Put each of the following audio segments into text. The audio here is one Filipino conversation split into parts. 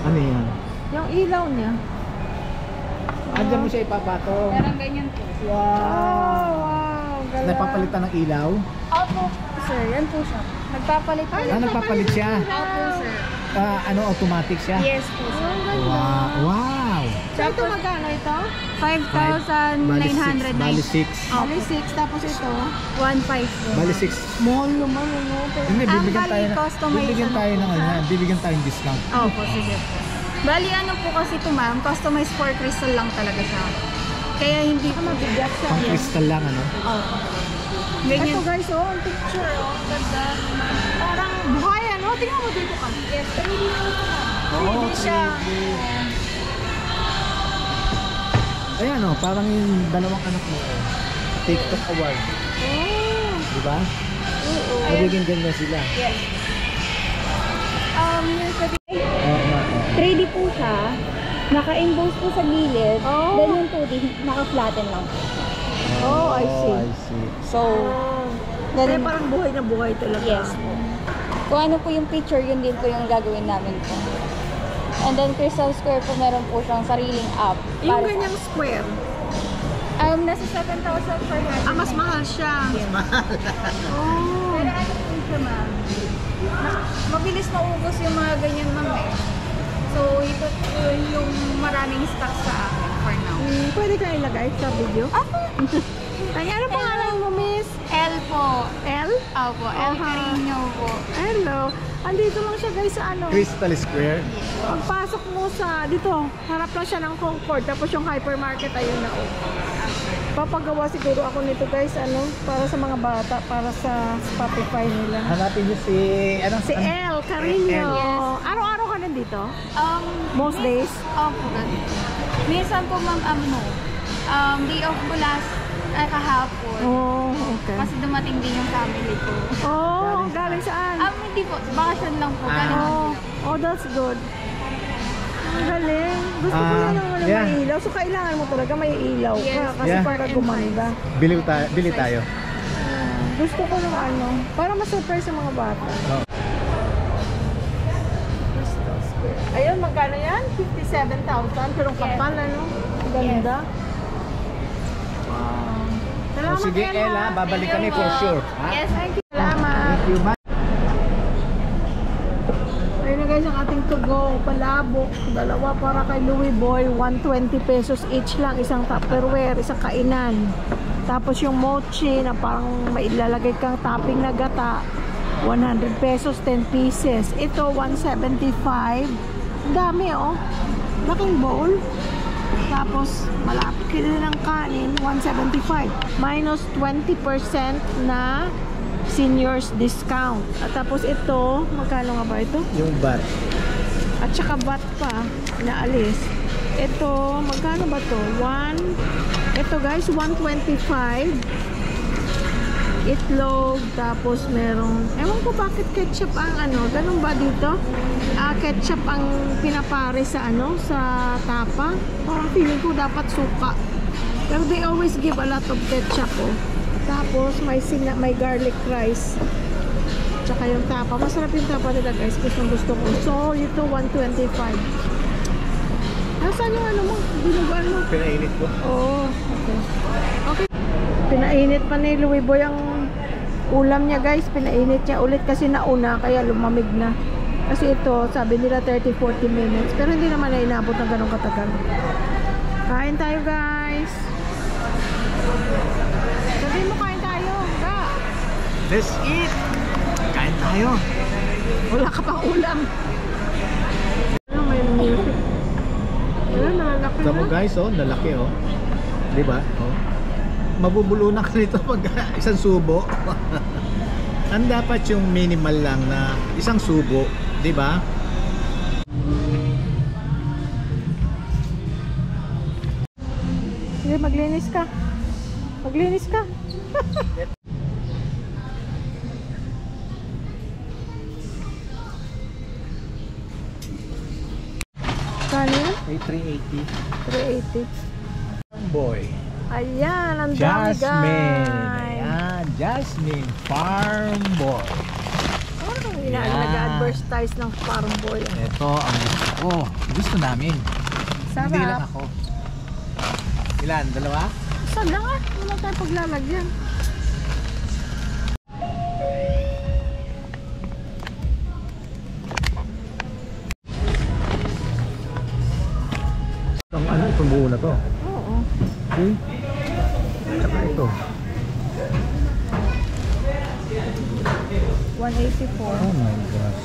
Ano yan? Yung ilaw niya. Andiyan mo siya ipapatong. Parang ganyan po. Wow! Wow! Gala. Napapalitan ng ilaw? Opo, sir. Yan po siya. Nagpapalit po. Nagpapalit siya? Opo, sir. Ano, automatic siya? Yes po, sir. Wow! Wow! So ito magkano ito? 5,900. Bali 6. Bali 6, tapos ito 1,500 po. Bali 6. mahal naman ano. Hindi, bibigyan bali, tayo customization ng ano, bibigyan tayong discount. Opo, sige po. Bali ano po kasi ito ma'am, customized for crystal lang talaga siya. Kaya hindi ko Mabigat siya. Pang crystal lang, ano? Opo. Ito Ganyan. guys, oh, ang picture, oh. Ganda. Parang buhay, ano? Tingnan mo dito ka. Yes, 3D po siya. Oo, 3D siya. Ayan, oh, parang yung dalawang anak mo, oh. TikTok award. Oh. Diba? Oo. Magiging ganda sila. Yes. Yung sa Oo nga, oo. 3D po siya. Naka-emboss po sa gilid. Oh. Then yung 2D, naka-flatten lang po. Oh, I see. I see. So, Kaya ganun. parang buhay na buhay talaga. Yes po. Kung ano po yung picture, yun din po yung gagawin namin po. And then Crystal Square po, meron po siyang sariling app. Yung para ganyang square. nasa 7,000 per year. Mas mahal siya. Yes. Oh. Pero ano po siya ma'am? Mabilis maubos yung mga ganyan ma'am eh. So, ito po yung maraming stock sa akin for now. Pwede ka ilagay sa video? Ako! Ay, ano pangalan mo, miss? L po. L? Opo, L Carino po. Hello. Andito lang siya guys sa ano. Crystal Square. Pagpasok mo sa dito, harap lang siya ng Concord, tapos yung hypermarket ayun na. Oh. Papagawa siguro ako nito guys, ano, para sa mga bata, para sa Spotify nila. Hanapin niyo si, ano? Si El Carino. Yes. Araw-araw ka nandito? Most Min- days? Opo. Minsan po ma'am, day off ko kahapon. Oh, okay. Kasi dumating din yung family ko. Oh, galing saan? Hindi po, bakasyon lang po. Galing Oh, oh, that's good. Ang galing. Gusto ko Ah, lang naman yeah. may ilaw. So, kailangan mo talaga may ilaw ka. Yes. Kasi Yeah. para gumanda. Bili tayo. Gusto ko ng ano, para ma-surprise sa mga bata. Oh. Crystal Square. Ayun, magkano yan? 57,000. Pero ang kapal, ano? Ang ganda. Wow. Salamat, Sige, Ella, babalik kami for sure. Ha? Yes, thank you. Salamat. Thank you, ma'am. Ayun na guys, ang ating to-go. Palabok. Dalawa para kay Louie Boy. 120 pesos each lang. Isang Tupperware, isang kainan. Tapos yung mochi na parang may ilalagay kang topping na gata. 100 pesos, 10 pieces. Ito, 175. Dami, oh. Laking bowl. Tapos, malapit ka ng kanin, 175. Minus 20% na seniors discount. At tapos ito, magkano nga ba ito? Yung bat. At saka bat pa, naalis. Ito, magkano ba to? Ito guys, 125. Itlog, tapos merong, ewan ko bakit ketchup ang ano, ganun ba dito? Ketchup ang pinapare sa ano, sa tapa. Parang feeling ko dapat suka. Pero they always give a lot of ketchup, oh. Tapos may garlic rice. Tsaka yung tapa. Masarap yung tapa nila guys, gusto ko. So, ito 125. Nasaan yung ano mo? Binugaan mo? Pinainit ko. Oo, okay. Okay. Pinainit pa ni Louie Boy ang ulam niya guys. Pinainit niya ulit kasi nauna, kaya lumamig na. Kasi ito, sabi nila 30-40 minutes. Pero hindi naman na inabot ng ganong katagal. Kain tayo guys. Sabi mo kain tayo. Ga. Let's eat! Kain tayo! Wala ka pang ulam. Ano, may music. Ayun, nalalaki Tignan mo na. guys, oh, lalaki, oh. Diba? Oh. Mabubulunan ka nito pag isang subo. Ang dapat yung minimal lang na isang subo, di ba? Sige, maglinis ka. Maglinis ka. Kano yan? May 380. 380. Boy. Ayan, ang dami Jasmine. guys. Ayan, Jasmine Farm Boy. Oh, nag-advertise ng Farm Boy. Ito ang gusto ko. Gusto namin. Hindi lang Sarap. ako. Ilan? Dalawa? Isa lang ah. Wala tayong paglalagyan. Ang ano, itong buo na to. Oo. Okay. Tsaka ito. 184. Oh my gosh.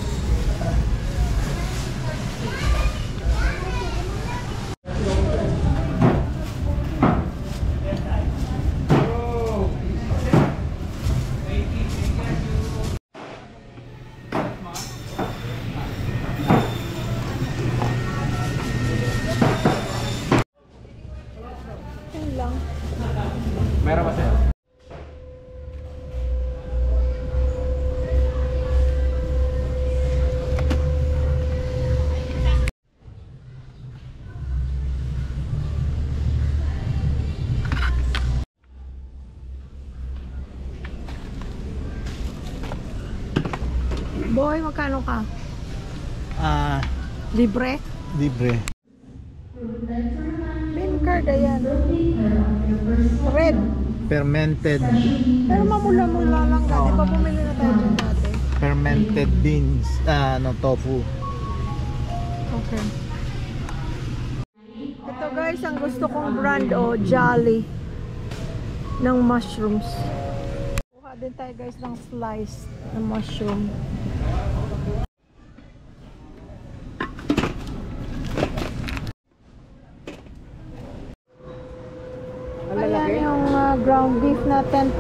Yun lang. Meron ba sa'yo? Boy, magkano ka? Libre? Libre. Pin card, ayan. Red. Fermented. Pero mamula-mula lang ka. Di ba bumili na tayo dyan dati? Fermented beans. Tofu. Okay. Ito guys, ang gusto kong brand Jolly ng mushrooms. Kuha din tayo guys ng slice ng mushroom. Ayan yung ground beef na 10%.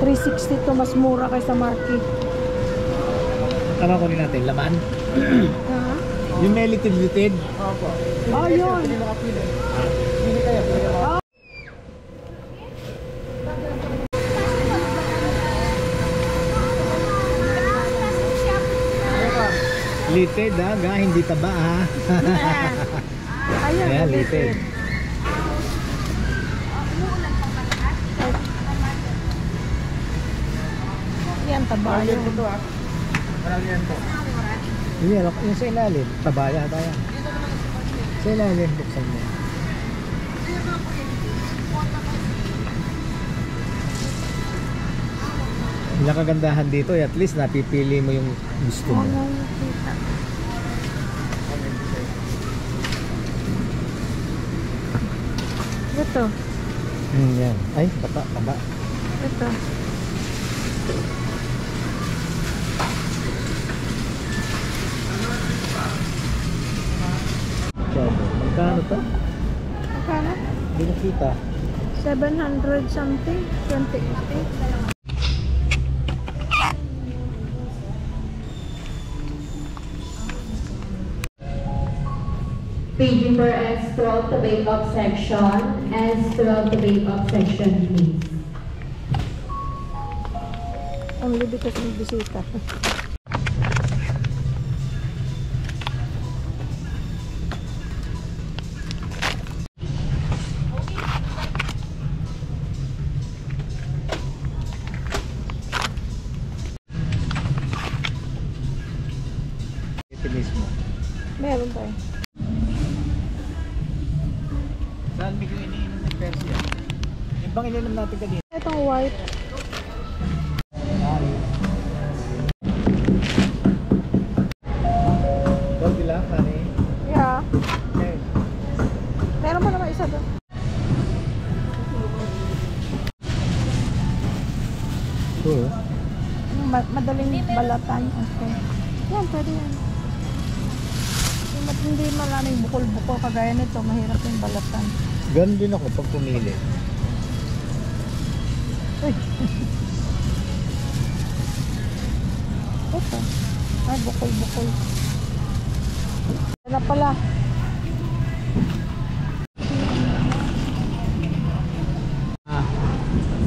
362 mas mura kaysa market. Ano kunin natin? Laman? Ha? Yung may litid-litid? Oh, yun. Litid ga, hindi taba ha. Ayun, Ayan, litid. Yan, taba yun. Hindi, yung sa ilalim, tabaya tayo. Sa ilalim, buksan mo. Yung kagandahan dito, at least napipili mo yung gusto mo. Ito. Yan. Ay, taba. Ito. Magkano to? Magkano? Hindi nakita. 700 something. 28. Paging for S12 to wake up section, S12 to wake up section, please. Only because may bisita. Ito mismo. Meron tayo. Saan bigla iniinom ng Persia? Yung bang ininom natin kanina? Itong white. Gold lang, honey. Yeah. Okay. Meron pa naman isa doon. Sure. Yung madaling balatan. Okay. Yan, pwede yan. Yung hindi maraming bukol-bukol kagaya nito, mahirap yung balatan. Ganun din ako pag pumili. Uy. Ito. Ay, bukol-bukol. Ano pala?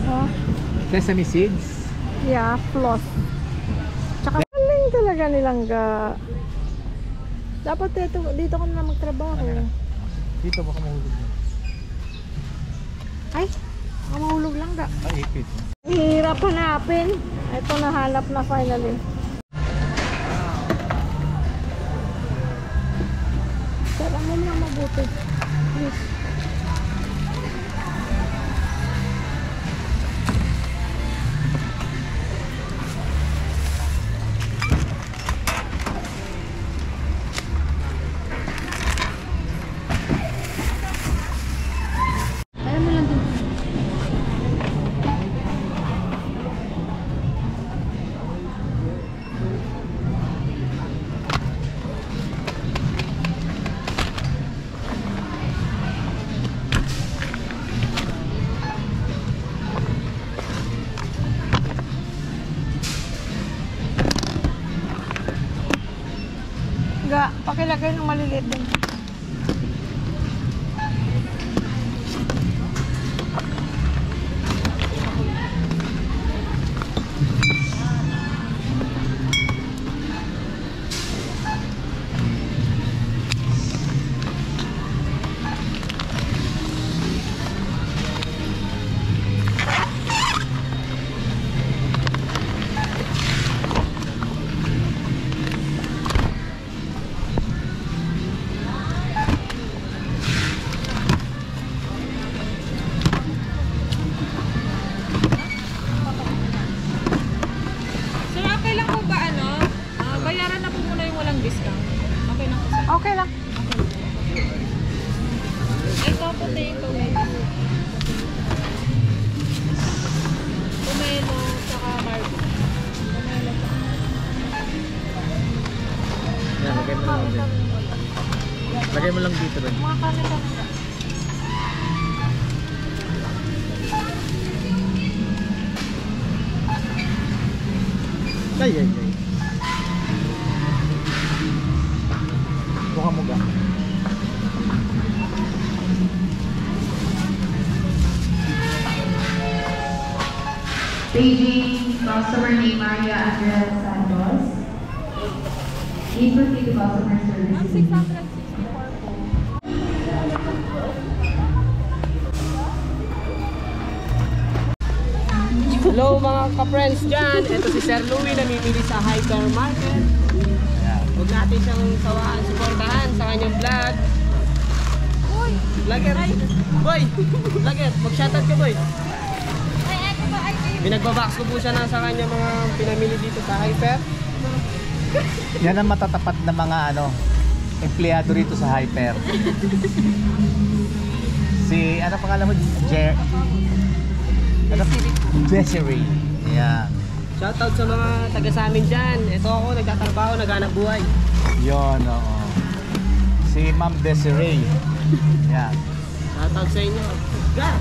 Huh? Sesame seeds. Yeah, floss. Tsaka galing talaga nilang dapat dito ka na magtrabaho. Dito baka mahulog na. Ay, mahulog lang ga. Ay, ipit. Hirap hanapin. Ito nahanap na finally. mabuti. Yes. Ga, pakilagay ng maliliit din. Okay lang. Ito potato pomelo tsaka marble. Yan, lagay mo lang dito. Lagay mo lang dito rin. Mga kami-kami. Ay. Buka mo ga. Staging customer name Maria Andrea Santos. Please proceed to customer services. 664 po. Hello mga ka-friends dyan, ito si Sir Louie namimili sa hypermarket. Huwag natin siyang sawaan, supportahan sa kanyang vlog. Vlogger! Boy! Vlogger! Mag-shoutout ka boy! Pinagbabox ko po siya na sa kanyang mga pinamili dito sa hyper. Yan ang matatapat na mga empleyado rito sa Hyper. Si, ano pangalan mo? Desiree. Yeah. Shoutout sa mga taga sa amin dyan. Ito ako, nagtatrabaho, naghanap buhay. Yon, oo. Si Ma'am Desiree. Yeah. Shoutout sa inyo. Ga!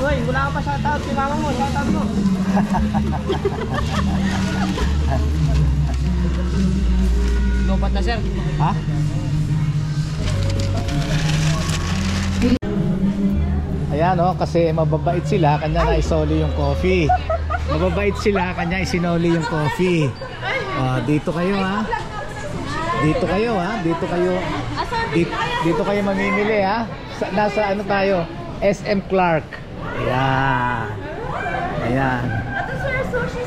Hoy, wala ka pa shoutout. Si mama mo, shoutout mo. Lobat na sir. Ha? Ayan kasi mababait sila, kanya na isoli yung coffee. Mababait sila, kanya isinoli yung coffee. Dito kayo ha. Dito kayo ha. Dito kayo mamimili ha. Nasa ano tayo? SM Clark. Ayan.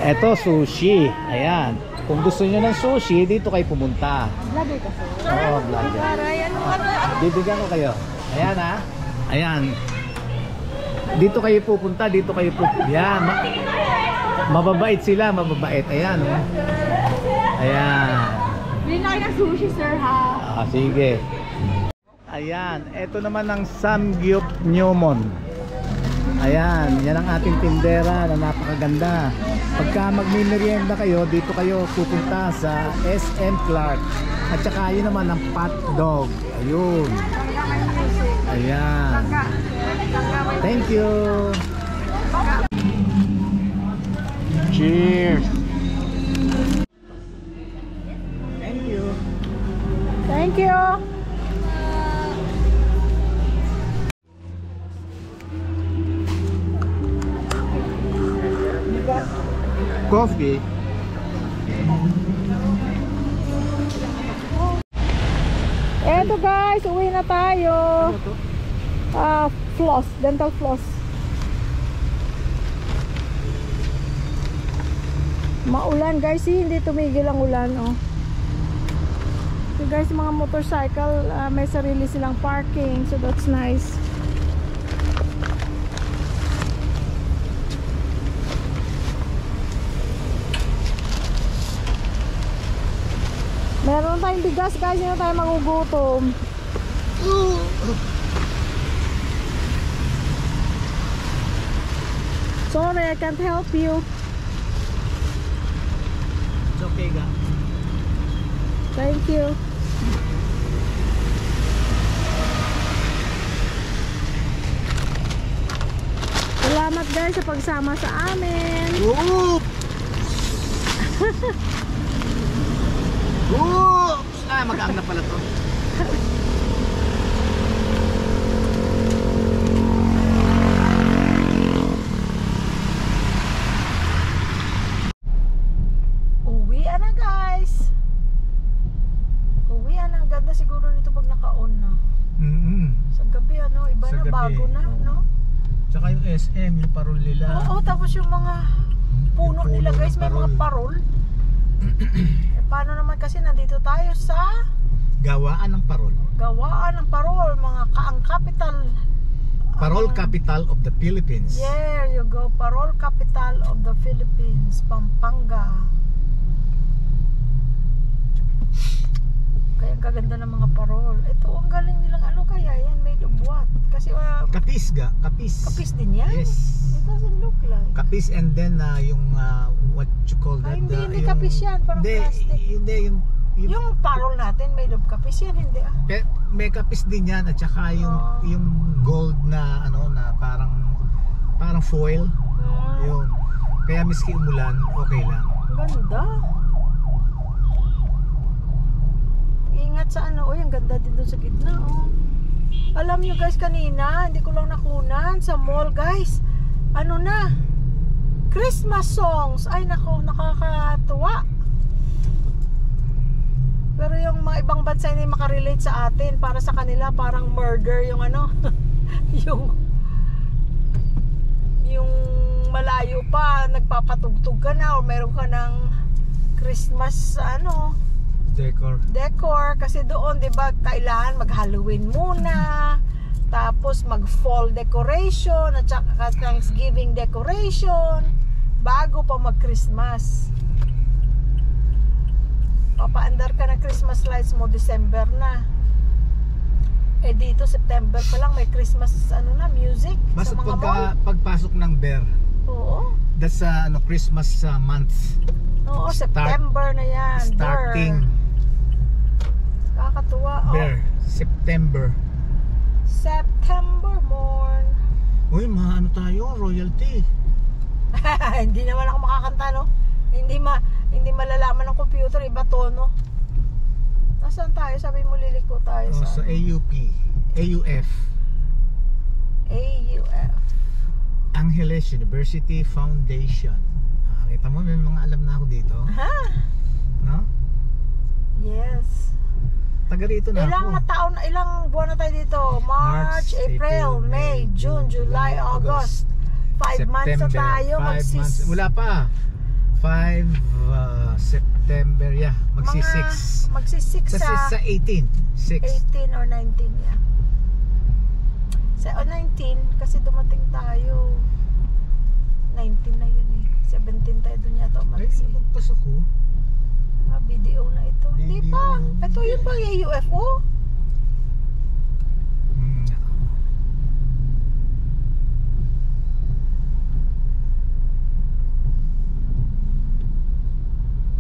Eto sushi. Ayan. Kung gusto niyo ng sushi, dito kayo pumunta. Vlogger ka sir. Oo, vlogger. Bibigyan ko kayo. Ayan ha. Ayan. Dito kayo pupunta, dito kayo pupunta. Yan. Mababait sila, mababait. Ayan, oh. Ayan. Bili na kayo ng sushi, sir, ha? Sige. Ayan. Ito naman ang Samgyup Newmon. Ayan. Yan ang ating tindera na napakaganda. Pagka magmimerienda kayo, dito kayo pupunta sa SM Clark. At saka yun naman ang Pat Dog. Ayun. Ayan. Thank you. Cheers. Thank you. Thank you. Coffee. Eto guys, uwi na tayo. Floss, dental floss. Maulan guys, hindi tumigil ang ulan, oh. guys, mga motorcycle, may sarili silang parking, so that's nice. Meron tayong bigas guys, hindi na tayo magugutom. Sorry, I can't help you. It's okay ga. Thank you. Salamat guys sa pagsama sa amin. Oops! Ah, mag-aang na pala to. Uwian na guys. Uwian na. Ganda siguro nito pag naka-on na. Sa gabi ano, iba Sa na, gabi, bago na, oo. no? Tsaka yung SM, yung parol nila. Oo, tapos yung mga puno Yung puno nila guys, ng may mga parol. Paano naman kasi nandito tayo sa Gawaan ng parol. gawaan ng parol, mga ang capital. Parol capital of the Philippines. There you go, parol capital of the Philippines, Pampanga. Kaya ang gaganda ng mga parol. Ito, ang galing nilang ano kaya yan, made of what? Kasi Kapis ga, kapis. kapis din yan? Yes. It doesn't look like. Kapis and then yung what you call that? Hindi yung, kapis yan, parang plastic. Hindi, Yung parol natin made of kapis yan, hindi ah. may kapis din yan at saka yung gold na ano na parang foil. Yun. Kaya miski umulan, okay lang. Ganda. Ingat sa ano, ang ganda din doon sa gitna, oh. Alam nyo guys, kanina, hindi ko lang nakunan sa mall, guys. Ano na? Christmas songs. Ay, nako, nakakatuwa. Pero yung mga ibang bansa hindi makarelate sa atin. Para sa kanila, parang murder yung ano. yung malayo pa, nagpapatugtog ka na, o meron ka ng Christmas, ano, decor kasi doon 'di ba kailangan mag-Halloween muna, tapos mag-fall decoration at saka Thanksgiving decoration bago pa mag-Christmas. Papaandar ka ng Christmas lights mo December na. Eh dito September pa lang may Christmas ano na music Basta sa mga mall. pagpasok ng bear. Oo. That's Christmas month. Oo, September na yan. Starting Kakatuwa. bear, September. September morn. Uy, ano tayo, royalty. Hindi naman ako makakanta, no? Hindi malalaman ng computer, iba tono. Nasaan tayo? Sabi mo liliko tayo Sa AUF. AUF. Angeles University Foundation. Kita mo, may mga alam na ako dito. Ha? No? Yes. Taga rito na ako. Ilang buwan na tayo dito? March, April, May, June, July, August. 5 months na tayo. 5 months. Wala pa. 5 September, yeah. Magsi-6. Magsi-6 Sa 18. 6. 18 or 19, yeah. Sa 19, kasi dumating tayo. 19 na yun eh. 17 tayo dun yata umalis eh. Magpasok ko. BDO na ito. Hindi pa. Ito yun pa yung UFO.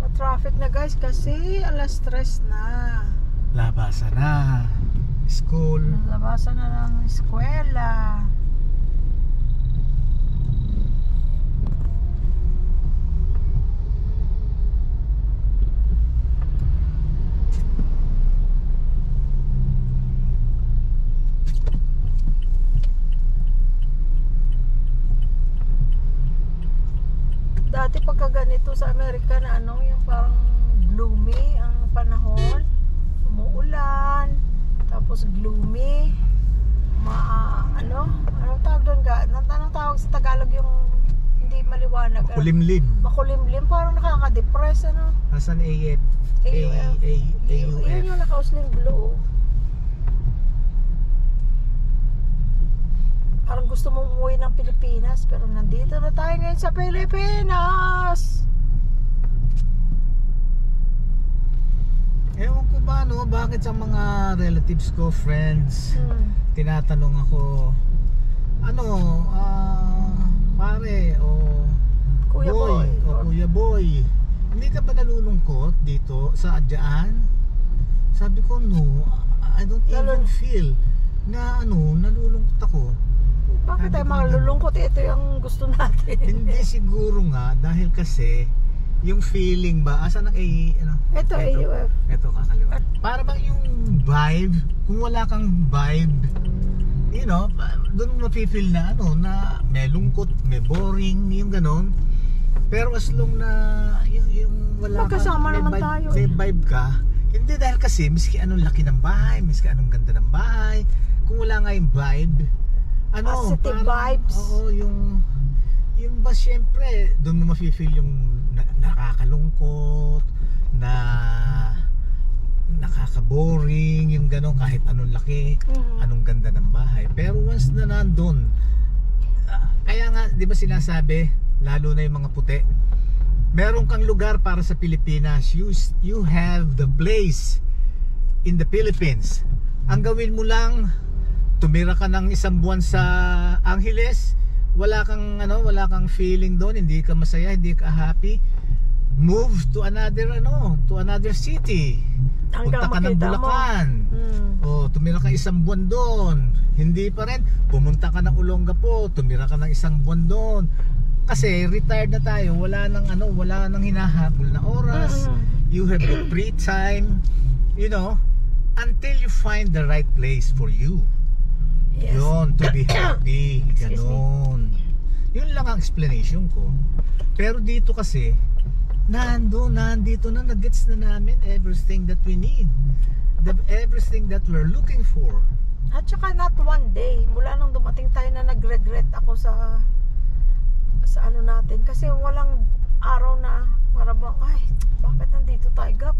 Ma-traffic na guys kasi alas 3 na. Labasan na. School. Labasan na ng eskwela. Dati pagka ganito sa Amerika na ano, yung parang gloomy ang panahon, umuulan, tapos gloomy, anong tawag doon ga? Anong tawag sa Tagalog yung hindi hindi maliwanag. Kulimlim. Makulimlim, parang nakaka-depress, ano? Asan AUF? Yun yung naka-usling blue. Parang gusto mong umuwi ng Pilipinas, pero nandito na tayo ngayon sa Pilipinas. Ewan ko ba, no? Bakit sa mga relatives ko, friends, tinatanong ako, ano, pare, o Kuya Boy, o Kuya Boy, hindi ka ba nalulungkot dito sa adyaan? Sabi ko, no, I don't even feel na nalulungkot ako. Bakit tayo malulungkot? Ito yung gusto natin. Hindi siguro nga, dahil kasi yung feeling ba, asan ang Ito, AUF. Ito, kakaliwa. Para bang yung vibe, kung wala kang vibe, you know, doon mo mapifeel na na may lungkot, may boring, yung ganon. Pero as long na yung wala magkasama kang, naman tayo. May vibe ka, hindi dahil kasi miski anong laki ng bahay, miski anong ganda ng bahay, kung wala nga yung vibe, positive vibes. Oo, yung ba syempre, doon mo mapifeel yung nakakalungkot, na nakaka-boring, yung ganon, kahit anong laki, anong ganda ng bahay. Pero once na nandun, kaya nga, di ba sinasabi, lalo na yung mga puti, meron kang lugar para sa Pilipinas. You have the place in the Philippines. Ang gawin mo lang, tumira ka ng 1 buwan sa Angeles, wala kang feeling doon, hindi ka masaya, hindi ka happy, move to another city. Punta ka ng Bulacan. O tumira ka 1 buwan doon. Hindi pa rin, pumunta ka ng Olongapo, tumira ka ng 1 buwan doon. Kasi retired na tayo, wala nang hinahabol na oras. You have the free time, until you find the right place for you. Yes. Yun, to be happy. Ganon. Yun lang ang explanation ko. Pero dito kasi, nandito na, nag-gets na namin everything that we need. Everything that we're looking for. At saka not one day, mula nung dumating tayo na nag-regret ako sa natin. Kasi walang araw na para bang, bakit nandito tayo ga?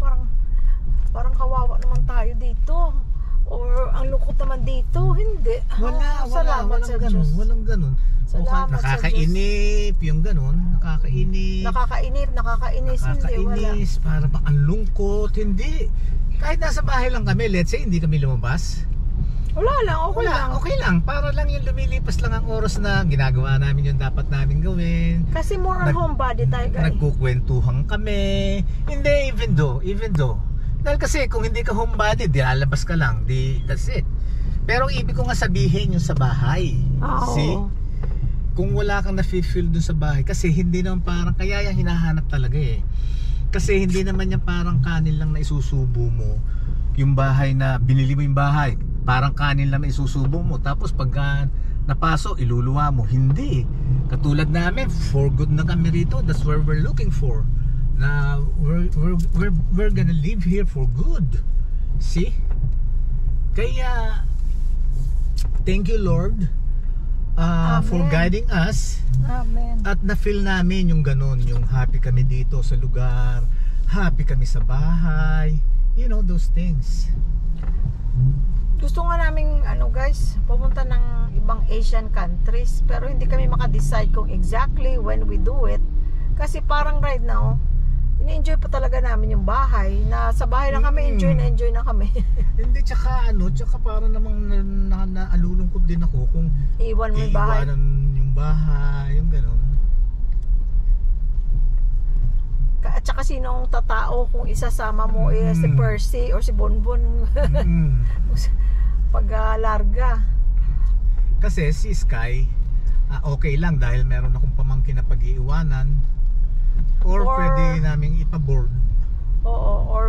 Parang kawawa naman tayo dito. Or ang lungkot naman dito, hindi. Salamat sa Diyos. Walang ganun. Salamat nakakainip, yung ganun. Nakakainis, hindi, wala. Para bang ang lungkot, hindi. Kahit nasa bahay lang kami, let's say, hindi kami lumabas. Wala lang, okay lang. Para lang yung lumilipas lang ang oras na ginagawa namin yung dapat namin gawin. Kasi more on homebody tayo, guys. Nagkukwentuhan kami. Hindi, even though. Dahil kasi kung hindi ka homebody, di lalabas ka lang, that's it. Pero ibig ko nga sabihin yung sa bahay. See? Kung wala kang nafe-feel dun sa bahay, kasi hindi naman parang, kaya yung hinahanap talaga eh. Kasi hindi naman yung parang kanin lang na isusubo mo. Yung bahay na, binili mo yung bahay, parang kanin lang na isusubo mo. Tapos pagka napaso, iluluwa mo. Hindi. Katulad namin, for good na kami rito. That's where we're looking for. Na we're gonna live here for good. See? Kaya thank you Lord for guiding us. Amen. At na-feel namin yung ganun, yung happy kami dito sa lugar, happy kami sa bahay, those things. Gusto nga naming guys, pumunta ng ibang Asian countries, pero hindi kami maka-decide kung exactly when we do it. Kasi parang right now, ini-enjoy pa talaga namin yung bahay. Na sa bahay lang kami, enjoy na kami. Hindi, tsaka para namang naalulungkot din ako kung iiwan mo yung bahay. Iiwanan yung bahay, yung gano'n. At saka sinong tatao kung isasama mo si Percy or si Bonbon pag larga. Kasi si Sky, okay lang dahil meron akong pamangkin na pag-iiwanan. Or pwede naming ipaboard. Oo, or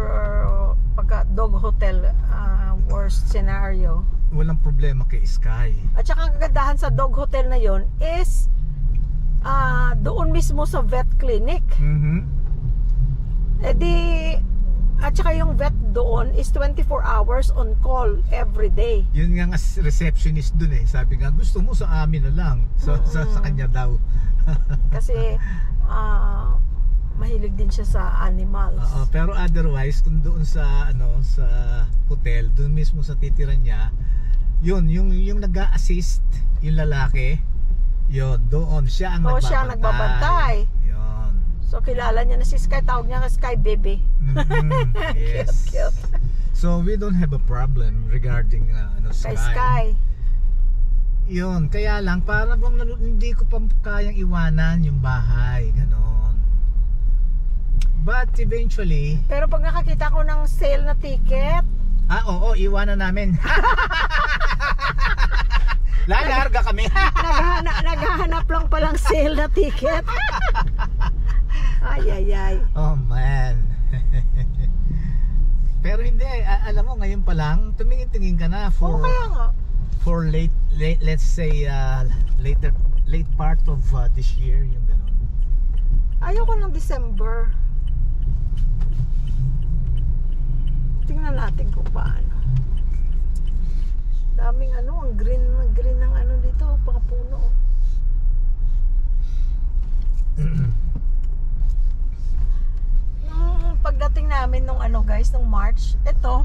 pagka dog hotel, worst scenario. Walang problema kay Sky. At saka ang kagandahan sa dog hotel na yon is doon mismo sa vet clinic. At saka yung vet doon is 24 hours on call every day. Yun nga receptionist doon eh. Sabi nga, gusto mo sa amin na lang. Sa kanya daw. Kasi mahilig din siya sa animals. Pero otherwise, kung doon sa sa hotel, doon mismo sa titira niya, yung nag-a-assist, yung lalaki, yun, doon siya ang nagbabantay. Siya ang nagbabantay. Yun. So kilala niya na si Sky, tawag niya Sky Baby. Yes. Cute. So we don't have a problem regarding Sky. Yun, kaya lang para bang hindi ko pa kayang iwanan yung bahay, ganon. But eventually, pero pag nakakita ko ng sale na ticket, oo, iwanan namin. Lalarga kami. naghahanap lang palang sale na ticket. Ay. Oh man. Pero hindi, alam mo ngayon pa lang tumingin-tingin ka na for kaya nga. For late let's say late part of this year, yung ganun. Ayoko ng December. Tingnan natin kung paano. Daming ang green ng dito, mga puno. Nung pagdating namin nung guys, nung March, ito.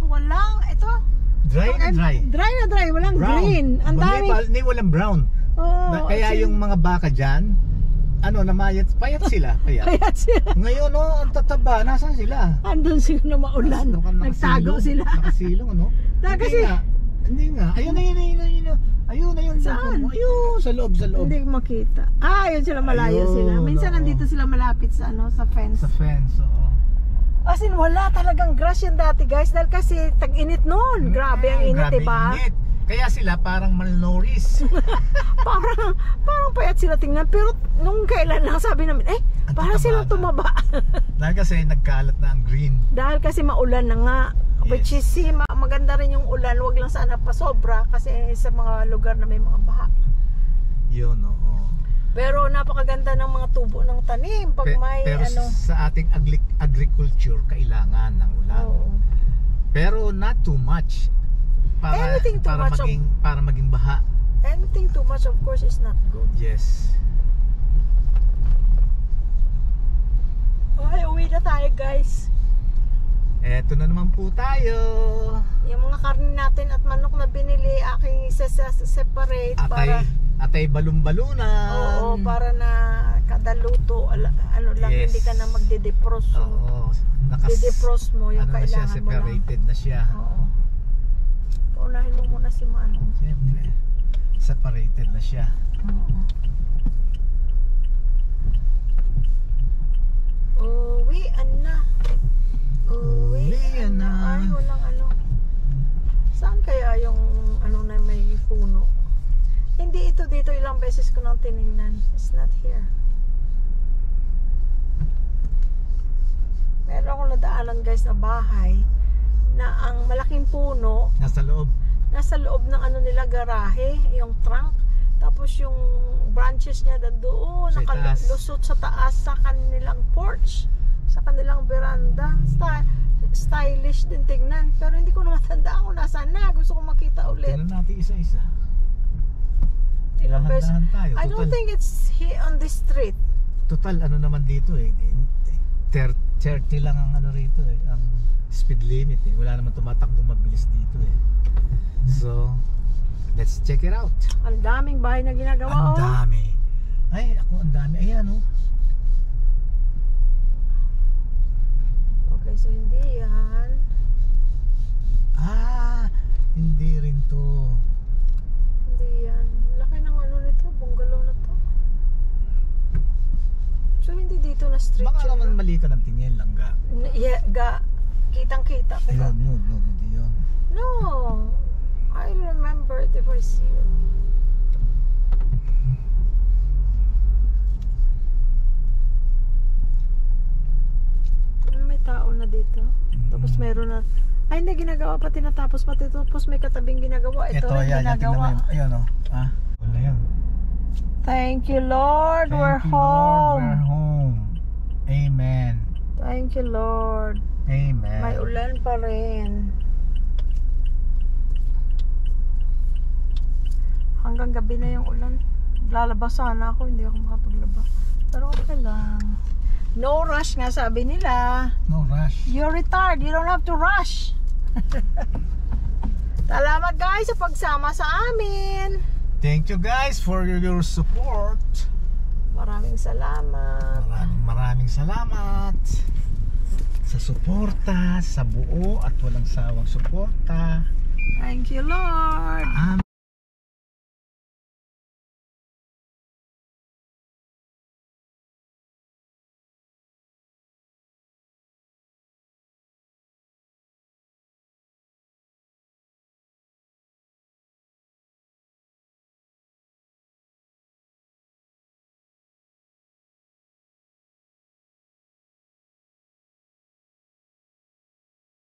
Dry na dry. Walang brown. green. Ang dami. Walang brown. Kaya yung mga baka dyan, payat sila. Payat sila. Ngayon, ang tataba, nasaan sila? Andun sila na maulan. Nagtago sila. Nakasilong, Hindi nga. Ayun na yun. Saan? Ayun, sa loob. Hindi makita. Yun sila, malayo sila. Minsan nandito sila malapit sa sa fence. Sa fence, oo. As in, wala talagang grass yan dati, guys. Dahil kasi tag-init noon. Grabe ang init, diba? Init. Kaya sila parang malnourished. parang payat sila tingnan. Pero nung kailan lang sabi namin, parang silang tumaba. Dahil kasi nagkalat na ang green. Dahil kasi maulan na nga. Which is, maganda rin yung ulan. Huwag lang sana pa sobra. Kasi sa mga lugar na may mga baha. Yun, oo. Pero napakaganda ng mga tubo ng tanim. Pag may pero sa ating agriculture, kailangan ng ulan. Oo. Pero not too much. Para maging baha. Anything too much, of course, is not good. Yes. Uwi na tayo, guys. Eto na naman po tayo. Yung mga karne natin at manok na binili, aking separate Atay balon-balunan. Oo, para na kada luto, lang, yes. Hindi ka na magde-defrost. Oo. De-defrost mo yung kailangan na siya, separated mo lang. na siya. Oo. Paunahin mo muna si Manong. Siyempre. Separated na siya. Oo. Uwian na. Ay, walang Saan kaya yung na may puno? Hindi ito dito, ilang beses ko nang tinignan. It's not here. Meron akong nadaanan, guys, na bahay na ang malaking puno Nasa loob ng nila garahe, yung trunk. Tapos yung branches niya doon nakalusot sa taas sa kanilang porch, sa kanilang veranda. Stylish din tingnan. Pero hindi ko na matandaan kung nasaan na. Gusto ko makita ulit. Tingnan natin isa-isa. Ilang beses. Tayo. I don't think it's here on this street. Total, naman dito 30 lang ang rito ang speed limit Wala naman tumatakbo mabilis dito So, let's check it out. Ang daming bahay na ginagawa. Ang dami. Ang dami. Ayan Okay, so hindi yan. Hindi rin to. Hindi yan. Laki ng nito, bungalow na to. So hindi dito na street. Baka naman mali ka ng tingin lang kitang-kita. Yun, hindi yun. No, I remember it if I see it. May tao na dito. Tapos meron na. Hindi ginagawa pa, tinatapos pa. Tapos may katabing ginagawa. Ito rin ginagawa. Ayan Wala yan. Thank you, Lord. We're home. We're home. Amen. Thank you, Lord. Amen. May ulan pa rin. Hanggang gabi na yung ulan. Maglalabas sana ako, hindi ako makapaglaba. Pero okay lang. No rush nga sabi nila. No rush. You're retired, you don't have to rush. Salamat guys sa pagsama sa amin. Thank you guys for your support. Maraming salamat. Maraming salamat sa suporta, sa buo at walang sawang suporta. Thank you, Lord.